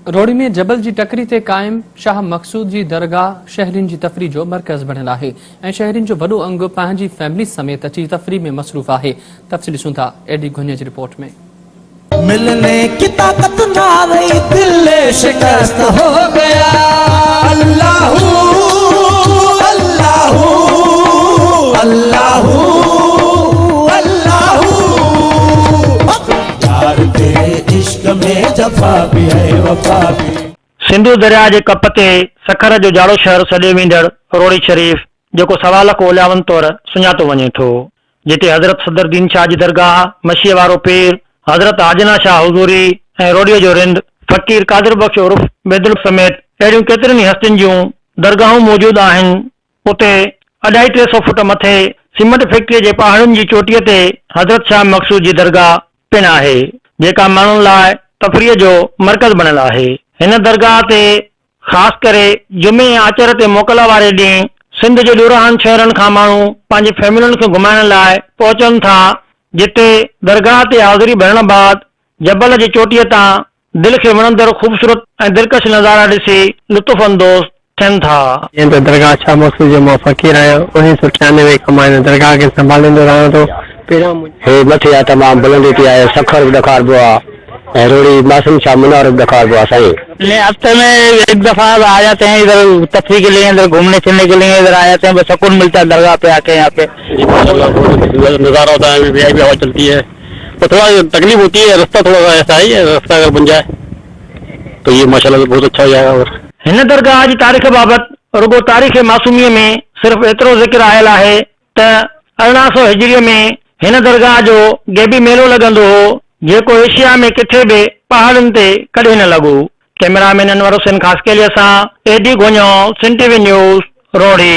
रोड़ी में जबल जी टकरी ते कायम शाह मक़सूद जी दरगाह शहरिन जी तफरी जो मरकज़ बनियल आहे ऐं शहरिन जो वॾो अंग पंहिंजी फैमिली समेत अची तफरी में मसरूफ़ आहे। तफ़सील ॾिसूं था एडी घुन्य जी रिपोर्ट में। मिलने की ताकत ना रही, दिल शिकस्त हो गया। अल्लाहू अल्लाहू अल्लाहू अल्लाहू, यार तेरे इश्क में जफा भी है वफा भी। सिंधु दरिया के कप ते सखर जो जाड़ो शहर सॾे वेंदड़ रोड़ी शरीफ जेको सवा लख ओलियावन तौर सुञातो वञे थो, जिते हज़रत सदरुद्दीन शाह जी दरगाह, मशीह वारो पीर हज़रत आजना शाह हुज़ूरी ऐं रोड़ीअ जो रिंद फ़कीर कादिर बख्श उर्फ बेदुल समेत अहिड़ियूं केतिरियुनि हस्तियुनि जूं दरगाहूं मौजूद आहिनि। उते 250-300 फुट मथे सीमेंट फैक्ट्रीअ जे पहाड़ियुनि जी चोटीअ ते हज़रत शाह मक़सूद जी दरगाह पिण आहे, जेका माण्हुनि लाइ तफ़रीह जो मरकज़ बनियल आहे। हिन दरगाह ते ख़ासि करे जुमे ऐं आचर ते मोकल वारे ॾींहुं सिंध जे ॾुराहनि शहरनि खां माण्हू पंहिंजी फैमिलियुनि खे घुमाइण लाइ पहुचनि था, जिते दरगाह ते हाज़िरी भरण बाद जबल जी चोटीअ तां दिलि खे वणंदड़ ख़ूबसूरत ऐं दिलकश नज़ारा ॾिसी लुत्फ़ अंदोज़ थियनि था। दरगाह शाह मक़सूद जो मां फ़कीर आहियां। 1993 खां मां हिन दरगाह खे संभालींदो रहियां थो। पहिरियों हे मथे आहे तमामु बुलंदी थी आहे, सखर बि ॾेखारिबो आहे ऐं रोड़ी मासूम शाह मुनार बि ॾेखारिबो आहे। साईं हफ्ते में एक दफा आ जाते हैं इधर तफरी के लिए, इधर घूमने फिरने के लिए इधर आ जाते हैं, बस सुकून मिलता है दरगाह पे आके। यहाँ पे नज़ारा होता है, वीआईपी हवा चलती है, तो थोड़ा तकलीफ होती है, रास्ता थोड़ा ऐसा ही है, रास्ता अगर बन जाए तो ये माशाल्लाह बहुत अच्छा हो जाएगा। और हिन दरगाह जी तारीख़ बाबति रुगो तारीख़ मासूमीअ में सिर्फ़ एतिरो ज़िक्र आयल आहे त 1800 हिजरीअ में हिन दरगाह जो गेबी मेलो लॻंदो हो, जेको एशिया में किथे बि पहाड़नि ते कॾहिं न लॻो। कैमरामैन अनवर हुसैन ख़ासकेलीअ सां एडी घोन्यो, सिंध टीवी न्यूज़, रोड़ी।